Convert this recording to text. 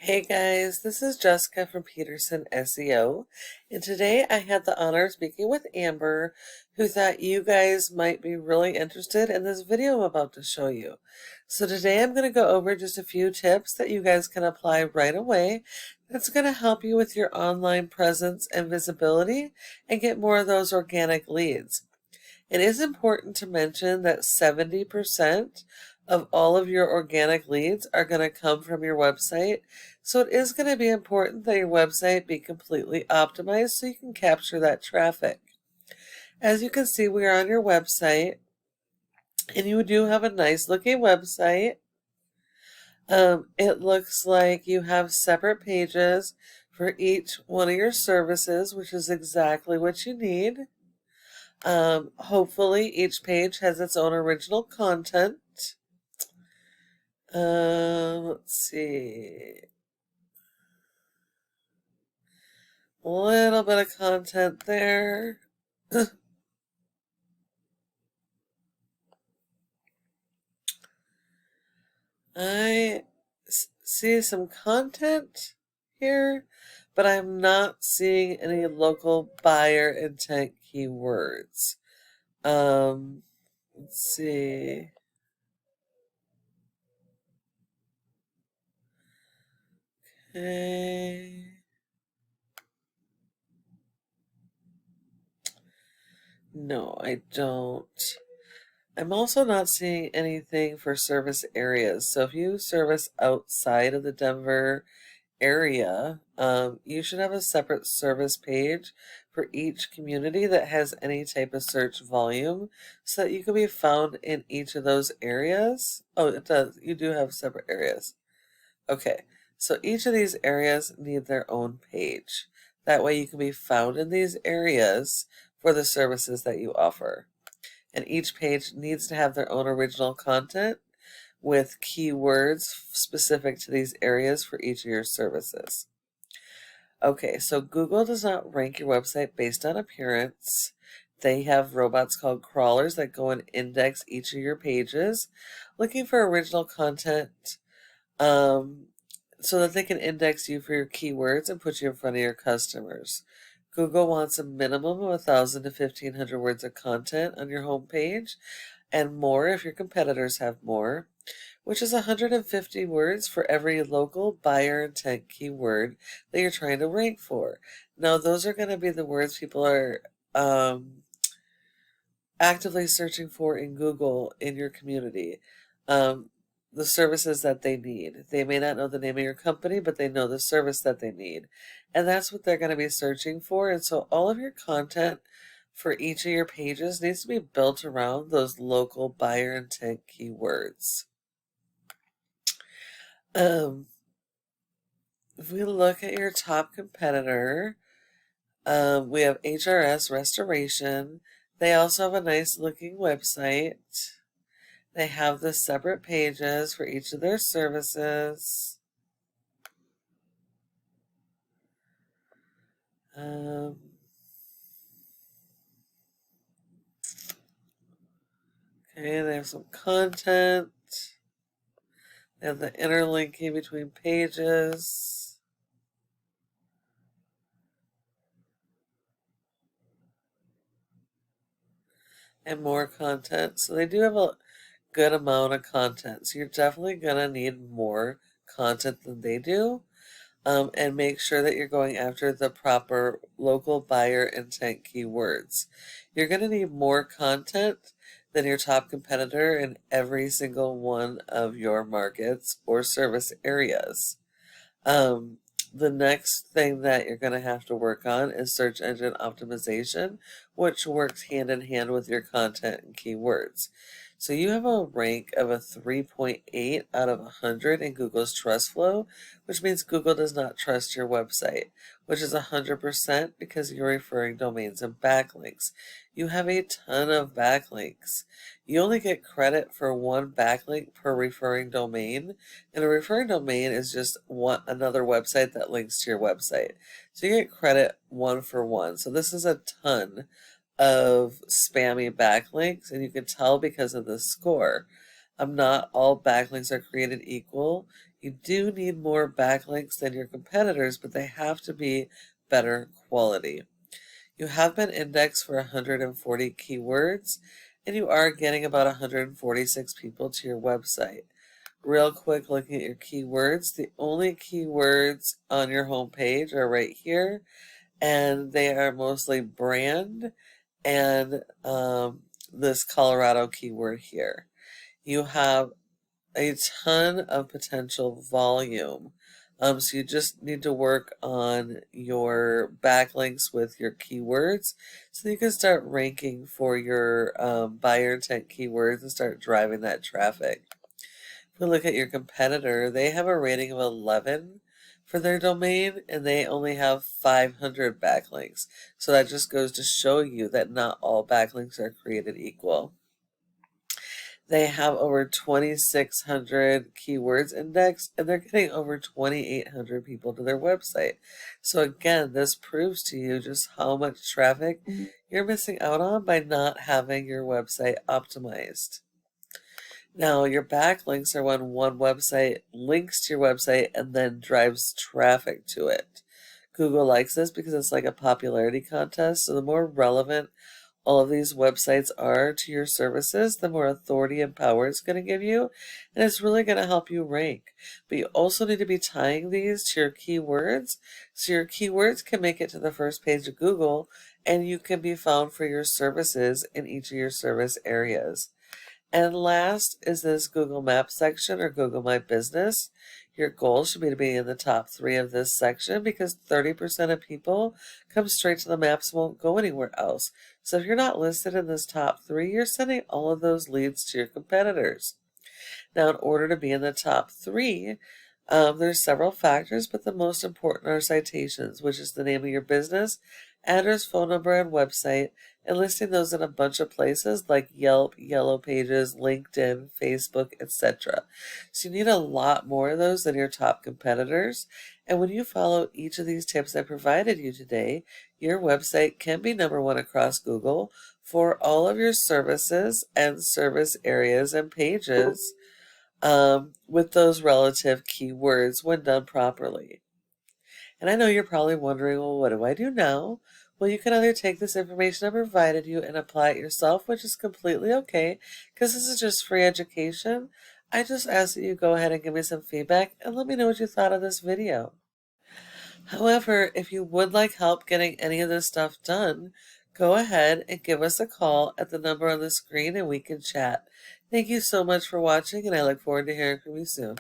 Hey guys, this is Jessica from Peterson SEO, and today I had the honor of speaking with Amber, who thought you guys might be really interested in this video I'm about to show you. So today I'm going to go over just a few tips that you guys can apply right away that's going to help you with your online presence and visibility and get more of those organic leads. It is important to mention that 70% of all of your organic leads are going to come from your website. So it is going to be important that your website be completely optimized so you can capture that traffic. As you can see, we are on your website, and you do have a nice looking website. It looks like you have separate pages for each one of your services, which is exactly what you need. Hopefully each page has its own original content. Let's see. A little bit of content there. I see some content here, but I'm not seeing any local buyer intent keywords. Let's see. Okay. No, I don't. I'm also not seeing anything for service areas. So if you service outside of the Denver area, you should have a separate service page for each community that has any type of search volume so that you can be found in each of those areas. Oh, it does. You do have separate areas. Okay, so each of these areas need their own page. That way you can be found in these areas for the services that you offer. And each page needs to have their own original content with keywords specific to these areas for each of your services. Okay, so Google does not rank your website based on appearance. They have robots called crawlers that go and index each of your pages, looking for original content, so that they can index you for your keywords and put you in front of your customers. Google wants a minimum of 1,000 to 1,500 words of content on your homepage, and more if your competitors have more, which is 150 words for every local buyer intent keyword that you're trying to rank for. Now, those are going to be the words people are actively searching for in Google in your community. The services that they need. They may not know the name of your company, but they know the service that they need. And that's what they're going to be searching for. And so all of your content for each of your pages needs to be built around those local buyer intent keywords. If we look at your top competitor, we have HRS Restoration. They also have a nice looking website. They have the separate pages for each of their services. Okay, they have some content. They have the interlinking between pages. And more content. So they do have a good amount of content. So you're definitely going to need more content than they do. And make sure that you're going after the proper local buyer intent keywords. You're going to need more content than your top competitor in every single one of your markets or service areas. The next thing that you're going to have to work on is search engine optimization, which works hand in hand with your content and keywords. So you have a rank of a 3.8 out of 100 in Google's trust flow, which means Google does not trust your website, which is 100% because you're referring domains and backlinks. You have a ton of backlinks. You only get credit for one backlink per referring domain, and a referring domain is just another website that links to your website. So you get credit one for one. So this is a ton of spammy backlinks, and you can tell because of the score. Not all backlinks are created equal. You do need more backlinks than your competitors, but they have to be better quality. You have been indexed for 140 keywords, and you are getting about 146 people to your website. Real quick, looking at your keywords, the only keywords on your homepage are right here, and they are mostly brand and this Colorado keyword here. You have a ton of potential volume. So you just need to work on your backlinks with your keywords so you can start ranking for your buyer intent keywords and start driving that traffic. If we look at your competitor, they have a rating of 11 for their domain and they only have 500 backlinks. So that just goes to show you that not all backlinks are created equal. They have over 2,600 keywords indexed, and they're getting over 2,800 people to their website. So again, this proves to you just how much traffic you're missing out on by not having your website optimized. Now, your backlinks are when one website links to your website and then drives traffic to it. Google likes this because it's like a popularity contest, so the more relevant all of these websites are to your services, the more authority and power it's going to give you, and it's really going to help you rank. But you also need to be tying these to your keywords, so your keywords can make it to the first page of Google, and you can be found for your services in each of your service areas. And last is this Google Maps section or Google My Business. Your goal should be to be in the top 3 of this section because 30% of people come straight to the maps and won't go anywhere else. So if you're not listed in this top 3, you're sending all of those leads to your competitors. Now, in order to be in the top 3, there's several factors, but the most important are citations, which is the name of your business, address, phone number, and website, and listing those in a bunch of places like Yelp, Yellow Pages, LinkedIn, Facebook, etc. So you need a lot more of those than your top competitors. And when you follow each of these tips I provided you today, your website can be number 1 across Google for all of your services and service areas and pages with those relative keywords when done properly. And I know you're probably wondering, well, what do I do now? Well, you can either take this information I provided you and apply it yourself, which is completely okay, because this is just free education. I just ask that you go ahead and give me some feedback and let me know what you thought of this video. However, if you would like help getting any of this stuff done, go ahead and give us a call at the number on the screen and we can chat. Thank you so much for watching, and I look forward to hearing from you soon.